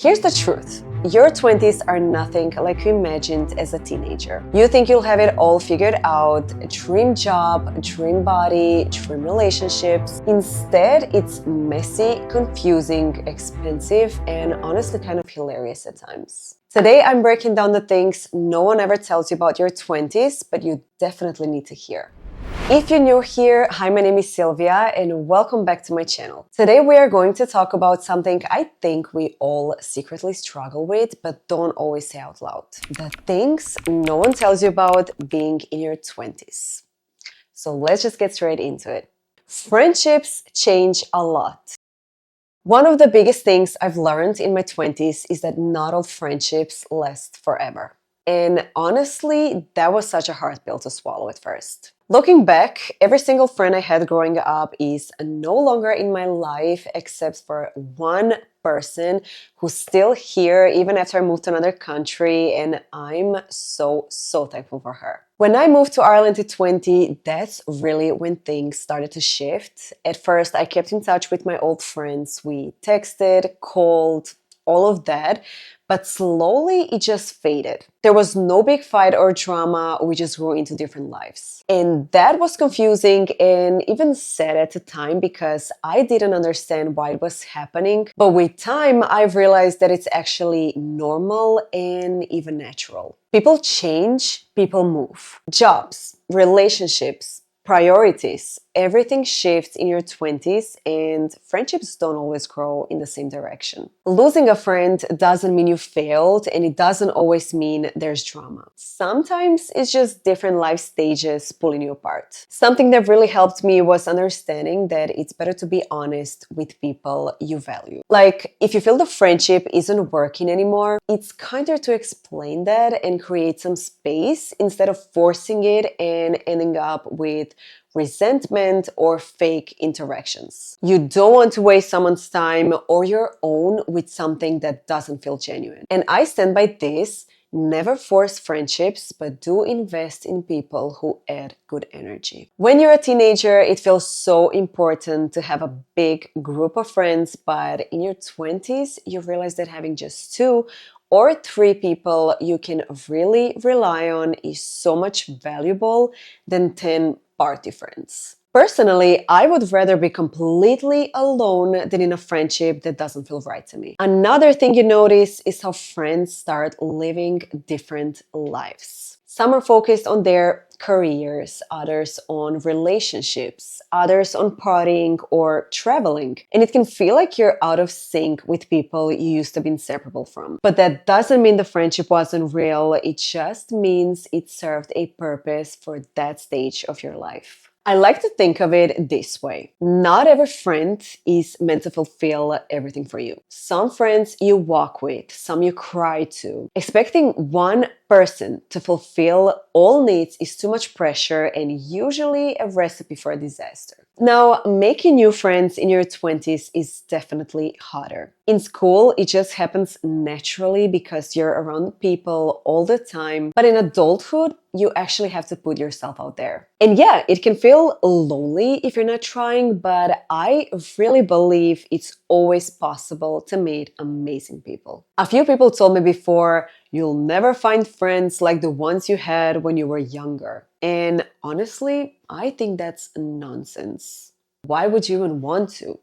Here's the truth. Your 20s are nothing like you imagined as a teenager. You think you'll have it all figured out, a dream job, a dream body, dream relationships. Instead, it's messy, confusing, expensive, and honestly kind of hilarious at times. Today, I'm breaking down the things no one ever tells you about your 20s, but you definitely need to hear. If you're new here, hi, my name is Sylvia and welcome back to my channel. Today we are going to talk about something I think we all secretly struggle with but don't always say out loud. The things no one tells you about being in your 20s. So let's just get straight into it. Friendships change a lot. One of the biggest things I've learned in my 20s is that not all friendships last forever. And honestly, that was such a hard pill to swallow at first. Looking back, every single friend I had growing up is no longer in my life except for one person who's still here even after I moved to another country, and I'm so thankful for her. When I moved to Ireland at 20, that's really when things started to shift. At first, I kept in touch with my old friends. We texted, called, all of that. But slowly it just faded. There was no big fight or drama, we just grew into different lives. And that was confusing and even sad at the time because I didn't understand why it was happening. But with time, I've realized that it's actually normal and even natural. People change, people move. Jobs, relationships, priorities, everything shifts in your 20s and friendships don't always grow in the same direction. Losing a friend doesn't mean you failed and it doesn't always mean there's drama. Sometimes it's just different life stages pulling you apart. Something that really helped me was understanding that it's better to be honest with people you value. Like, if you feel the friendship isn't working anymore, it's kinder to explain that and create some space instead of forcing it and ending up with resentment or fake interactions. You don't want to waste someone's time or your own with something that doesn't feel genuine. And I stand by this. Never force friendships, but do invest in people who add good energy. When you're a teenager, it feels so important to have a big group of friends, but in your 20s, you realize that having just 2 or 3 people you can really rely on is so much valuable than 10 party friends. Personally, I would rather be completely alone than in a friendship that doesn't feel right to me. Another thing you notice is how friends start living different lives. Some are focused on their careers, others on relationships, others on partying or traveling. And it can feel like you're out of sync with people you used to be inseparable from. But that doesn't mean the friendship wasn't real. It just means it served a purpose for that stage of your life. I like to think of it this way. Not every friend is meant to fulfill everything for you. Some friends you walk with, some you cry to. Expecting one person to fulfill all needs is too much pressure and usually a recipe for a disaster. Now, making new friends in your 20s is definitely harder. In school, it just happens naturally because you're around people all the time. But in adulthood, you actually have to put yourself out there. And yeah, it can feel lonely if you're not trying, but I really believe it's always possible to meet amazing people. A few people told me before, you'll never find friends like the ones you had when you were younger. And honestly, I think that's nonsense. Why would you even want to?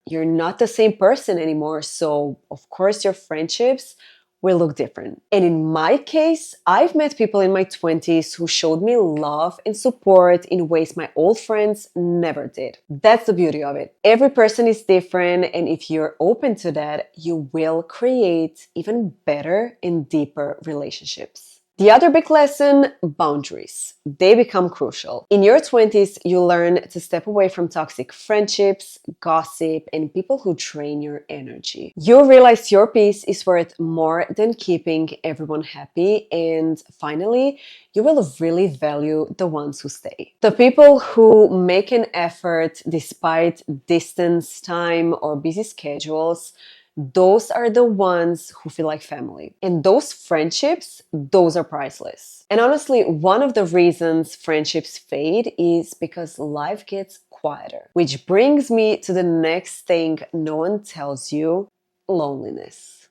You're not the same person anymore, so of course your friendships will look different. And in my case, I've met people in my 20s who showed me love and support in ways my old friends never did. That's the beauty of it. Every person is different, and if you're open to that, you will create even better and deeper relationships. The other big lesson, boundaries. They become crucial. In your 20s, you learn to step away from toxic friendships, gossip, and people who drain your energy. You realize your peace is worth more than keeping everyone happy. And finally, you will really value the ones who stay. The people who make an effort despite distance, time, or busy schedules. Those are the ones who feel like family. And those friendships, those are priceless. And honestly, one of the reasons friendships fade is because life gets quieter. Which brings me to the next thing no one tells you, loneliness.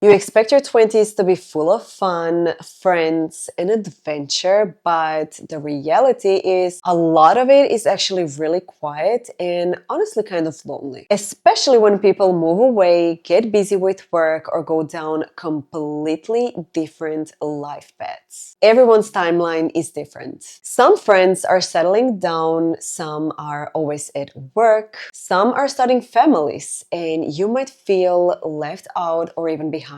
You expect your 20s to be full of fun, friends, and adventure, but the reality is a lot of it is actually really quiet and honestly kind of lonely. Especially when people move away, get busy with work, or go down completely different life paths. Everyone's timeline is different. Some friends are settling down, some are always at work, some are starting families, and you might feel left out or even behind.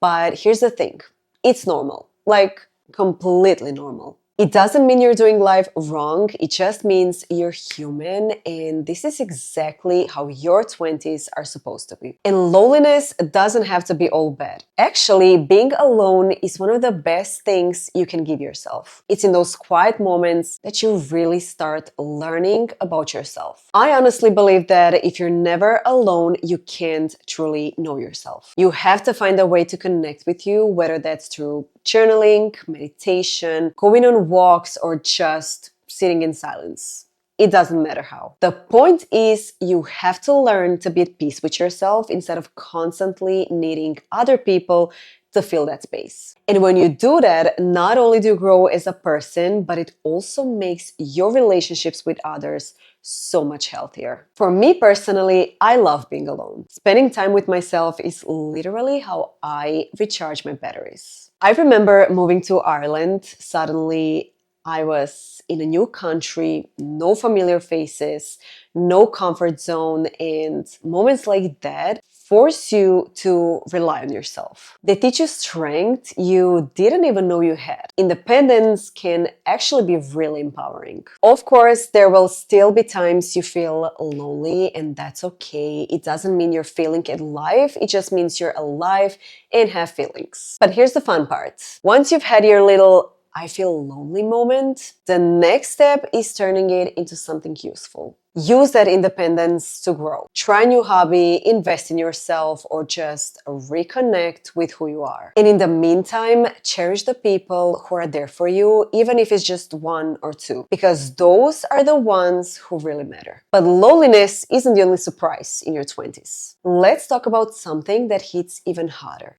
But here's the thing, it's normal, like completely normal. It doesn't mean you're doing life wrong, it just means you're human, and this is exactly how your 20s are supposed to be. And loneliness doesn't have to be all bad. Actually, being alone is one of the best things you can give yourself. It's in those quiet moments that you really start learning about yourself. I honestly believe that if you're never alone, you can't truly know yourself. You have to find a way to connect with you, whether that's through journaling, meditation, going on walks, or just sitting in silence. It doesn't matter how. The point is, you have to learn to be at peace with yourself instead of constantly needing other people to fill that space. And when you do that, not only do you grow as a person, but it also makes your relationships with others so much healthier. For me personally, I love being alone. Spending time with myself is literally how I recharge my batteries. I remember moving to Ireland. Suddenly, I was in a new country, no familiar faces, no comfort zone, and moments like that force you to rely on yourself. They teach you strength you didn't even know you had. Independence can actually be really empowering. Of course, there will still be times you feel lonely, and that's okay. It doesn't mean you're failing at life, it just means you're alive and have feelings. But here's the fun part. Once you've had your little I feel lonely moment, the next step is turning it into something useful. Use that independence to grow. Try a new hobby, invest in yourself, or just reconnect with who you are. And in the meantime, cherish the people who are there for you, even if it's just one or two, because those are the ones who really matter. But loneliness isn't the only surprise in your 20s. Let's talk about something that hits even harder: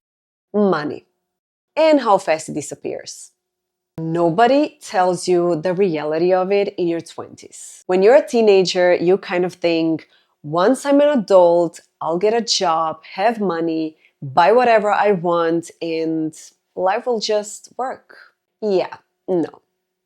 money, and how fast it disappears. Nobody tells you the reality of it in your 20s. When you're a teenager, you kind of think, once I'm an adult, I'll get a job, have money, buy whatever I want, and life will just work. Yeah, no.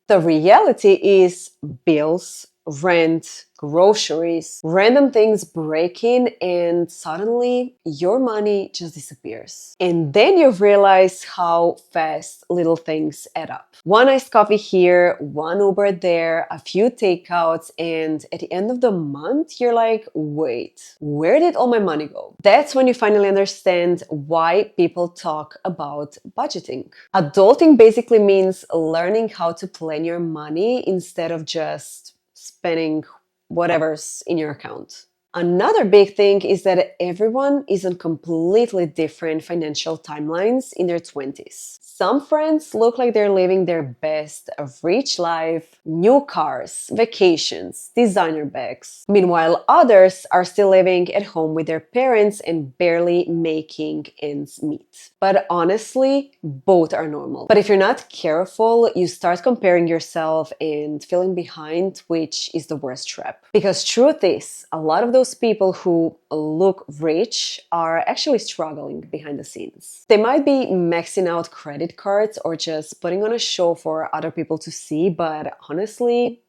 The reality is bills, rent, groceries, random things break in, and suddenly your money just disappears. And then you realize how fast little things add up. One iced coffee here, one Uber there, a few takeouts, and at the end of the month, you're like, wait, where did all my money go? That's when you finally understand why people talk about budgeting. Adulting basically means learning how to plan your money instead of just spending whatever's in your account. Another big thing is that everyone is on completely different financial timelines in their 20s. Some friends look like they're living their best, rich life, new cars, vacations, designer bags. Meanwhile, others are still living at home with their parents and barely making ends meet. But honestly, both are normal. But if you're not careful, you start comparing yourself and feeling behind, which is the worst trap. Because truth is, a lot of those people who look rich are actually struggling behind the scenes. They might be maxing out credit cards or just putting on a show for other people to see, but honestly,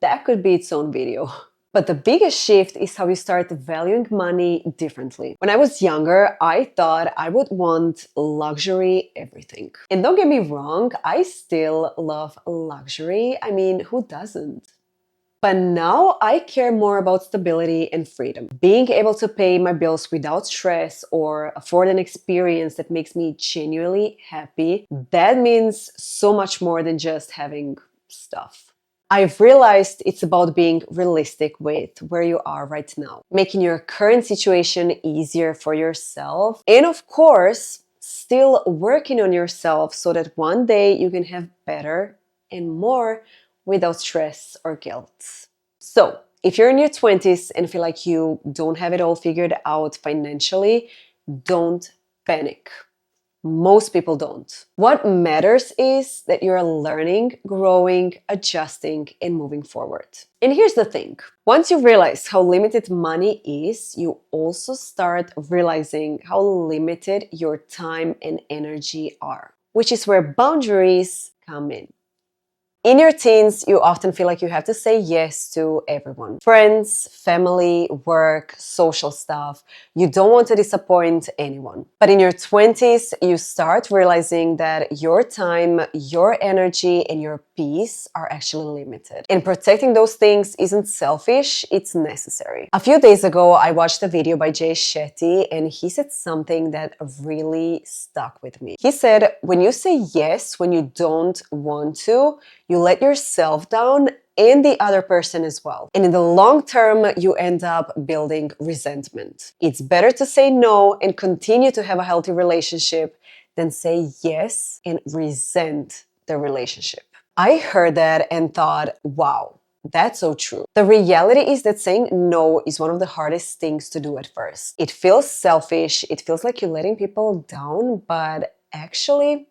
that could be its own video. But the biggest shift is how you start valuing money differently. When I was younger, I thought I would want luxury everything. And don't get me wrong, I still love luxury. I mean, who doesn't? But now I care more about stability and freedom. Being able to pay my bills without stress or afford an experience that makes me genuinely happy, that means so much more than just having stuff. I've realized it's about being realistic with where you are right now, making your current situation easier for yourself, and of course, still working on yourself so that one day you can have better and more without stress or guilt. So, if you're in your 20s and feel like you don't have it all figured out financially, don't panic. Most people don't. What matters is that you're learning, growing, adjusting, and moving forward. And here's the thing. Once you realize how limited money is, you also start realizing how limited your time and energy are, which is where boundaries come in. In your teens, you often feel like you have to say yes to everyone. Friends, family, work, social stuff. You don't want to disappoint anyone. But in your 20s, you start realizing that your time, your energy, and your peace are actually limited. And protecting those things isn't selfish, it's necessary. A few days ago, I watched a video by Jay Shetty, and he said something that really stuck with me. He said, when you say yes, when you don't want to, you let yourself down and the other person as well. And in the long term, you end up building resentment. It's better to say no and continue to have a healthy relationship than say yes and resent the relationship. I heard that and thought, wow, that's so true. The reality is that saying no is one of the hardest things to do at first. It feels selfish, it feels like you're letting people down, but actually,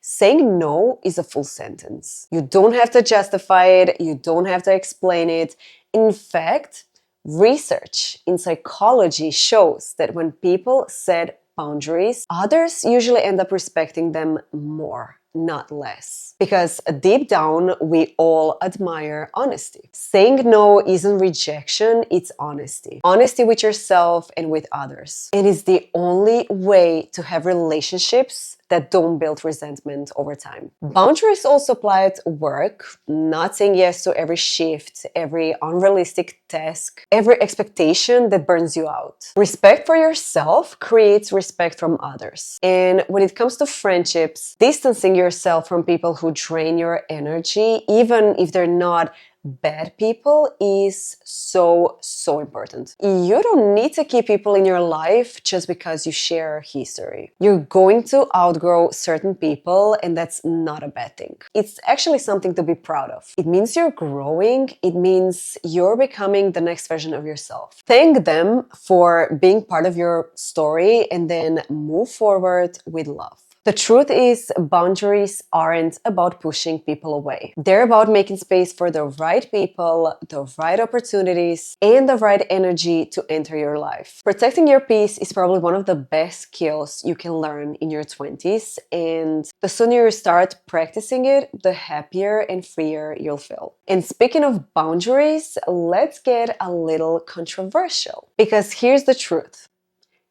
saying no is a full sentence. You don't have to justify it, you don't have to explain it. In fact, research in psychology shows that when people set boundaries, others usually end up respecting them more, not less. Because deep down, we all admire honesty. Saying no isn't rejection, it's honesty. Honesty with yourself and with others. It is the only way to have relationships that don't build resentment over time. Boundaries also apply at work, not saying yes to every shift, every unrealistic task, every expectation that burns you out. Respect for yourself creates respect from others. And when it comes to friendships, distancing yourself from people who drain your energy, even if they're not bad people, is so important. You don't need to keep people in your life just because you share history. You're going to outgrow certain people, and that's not a bad thing. It's actually something to be proud of. It means you're growing. It means you're becoming the next version of yourself. Thank them for being part of your story and then move forward with love. The truth is, boundaries aren't about pushing people away. They're about making space for the right people, the right opportunities, and the right energy to enter your life. Protecting your peace is probably one of the best skills you can learn in your 20s, and the sooner you start practicing it, the happier and freer you'll feel. And speaking of boundaries, let's get a little controversial. Because here's the truth.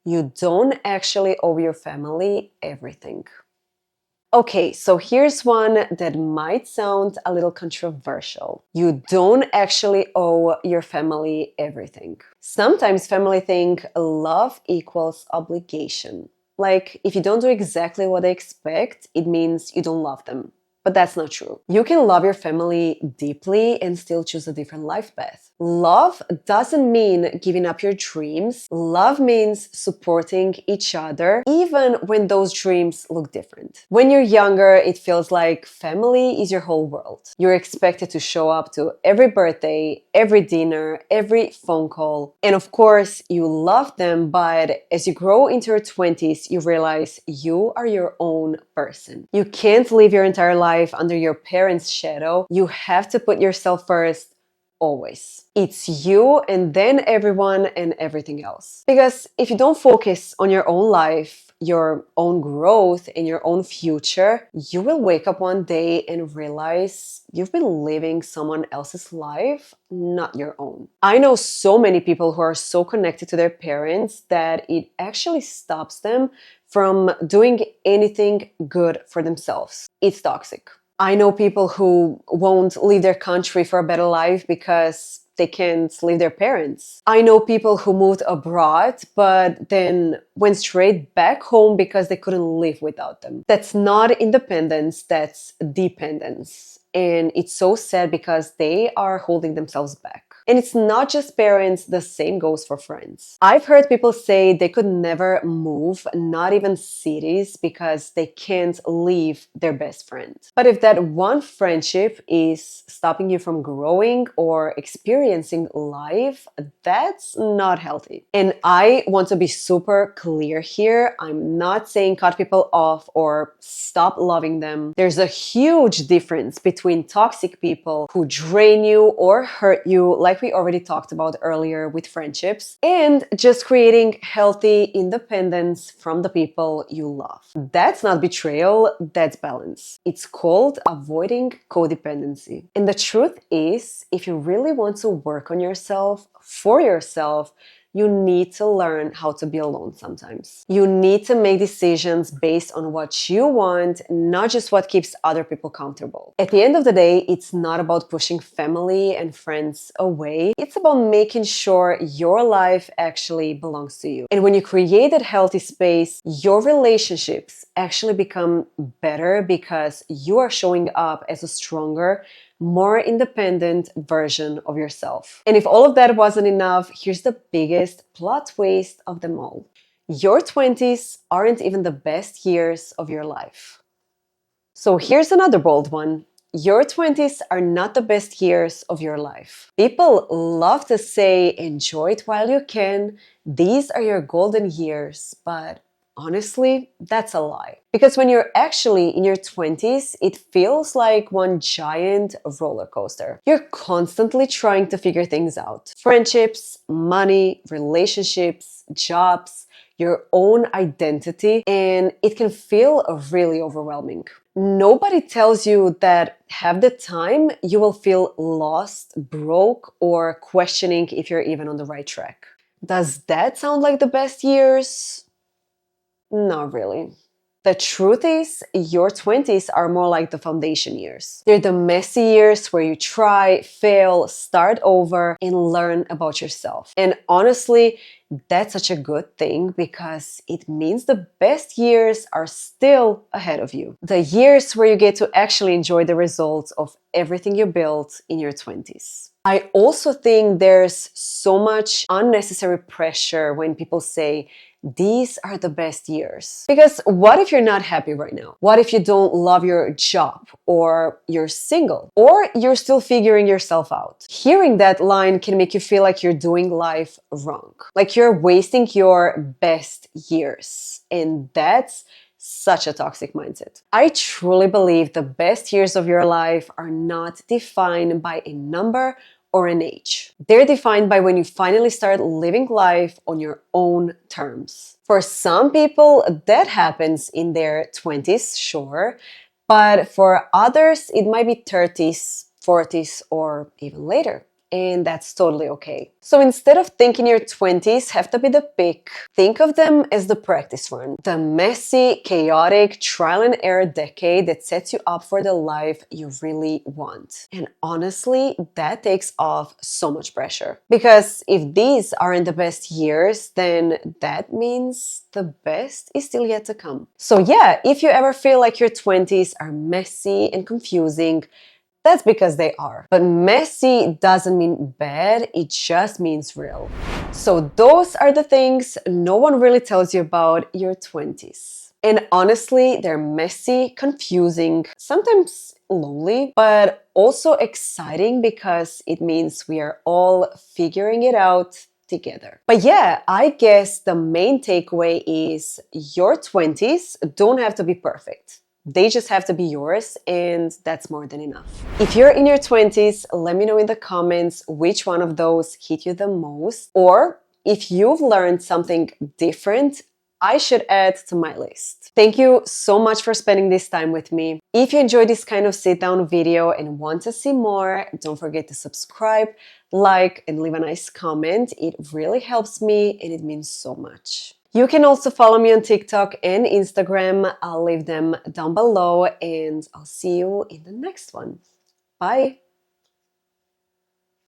You don't actually owe your family everything. Okay, so here's one that might sound a little controversial. You don't actually owe your family everything. Sometimes family think love equals obligation. Like, if you don't do exactly what they expect, it means you don't love them. But that's not true. You can love your family deeply and still choose a different life path. Love doesn't mean giving up your dreams. Love means supporting each other, even when those dreams look different. When you're younger, it feels like family is your whole world. You're expected to show up to every birthday, every dinner, every phone call. And of course, you love them, but as you grow into your 20s, you realize you are your own person. You can't live your entire life under your parents' shadow. You have to put yourself first, always. It's you and then everyone and everything else. Because if you don't focus on your own life, your own growth, and your own future, you will wake up one day and realize you've been living someone else's life, not your own. I know so many people who are so connected to their parents that it actually stops them from doing anything good for themselves. It's toxic. I know people who won't leave their country for a better life because they can't leave their parents. I know people who moved abroad but then went straight back home because they couldn't live without them. That's not independence, that's dependence. And it's so sad because they are holding themselves back. And it's not just parents, the same goes for friends. I've heard people say they could never move, not even cities, because they can't leave their best friend. But if that one friendship is stopping you from growing or experiencing life, that's not healthy. And I want to be super clear here. I'm not saying cut people off or stop loving them. There's a huge difference between toxic people who drain you or hurt you, like we already talked about earlier with friendships, and just creating healthy independence from the people you love. That's not betrayal, that's balance. It's called avoiding codependency. And the truth is, if you really want to work on yourself, for yourself, you need to learn how to be alone sometimes. You need to make decisions based on what you want, not just what keeps other people comfortable. At the end of the day, it's not about pushing family and friends away. It's about making sure your life actually belongs to you. And when you create that healthy space, your relationships actually become better because you are showing up as a stronger, more independent version of yourself. And if all of that wasn't enough, here's the biggest plot twist of them all. Your 20s aren't even the best years of your life. So here's another bold one. Your 20s are not the best years of your life. People love to say, enjoy it while you can. These are your golden years, but honestly, that's a lie. Because when you're actually in your 20s, it feels like one giant roller coaster. You're constantly trying to figure things out. Friendships, money, relationships, jobs, your own identity, and it can feel really overwhelming. Nobody tells you that half the time you will feel lost, broke, or questioning if you're even on the right track. Does that sound like the best years? Not really. The truth is, your 20s are more like the foundation years. They're the messy years where you try, fail, start over, and learn about yourself. And honestly, that's such a good thing because it means the best years are still ahead of you. The years where you get to actually enjoy the results of everything you built in your 20s. I also think there's so much unnecessary pressure when people say, these are the best years. Because what if you're not happy right now? What if you don't love your job, or you're single, or you're still figuring yourself out? Hearing that line can make you feel like you're doing life wrong, like you're wasting your best years. And that's such a toxic mindset. I truly believe the best years of your life are not defined by a number or an age. They're defined by when you finally start living life on your own terms. For some people, that happens in their 20s, sure, but for others, it might be 30s, 40s, or even later. And that's totally okay. So instead of thinking your 20s have to be the peak, think of them as the practice run. The messy, chaotic, trial and error decade that sets you up for the life you really want. And honestly, that takes off so much pressure. Because if these aren't the best years, then that means the best is still yet to come. So yeah, if you ever feel like your 20s are messy and confusing, that's because they are. But messy doesn't mean bad, it just means real. So those are the things no one really tells you about your 20s. And honestly, they're messy, confusing, sometimes lonely, but also exciting because it means we are all figuring it out together. But yeah, I guess the main takeaway is your 20s don't have to be perfect. They just have to be yours, and that's more than enough. If you're in your 20s, let me know in the comments which one of those hit you the most, or if you've learned something different I should add to my list. Thank you so much for spending this time with me. If you enjoyed this kind of sit-down video and want to see more, don't forget to subscribe, like, and leave a nice comment. It really helps me and it means so much. You can also follow me on TikTok and Instagram. I'll leave them down below and I'll see you in the next one. Bye!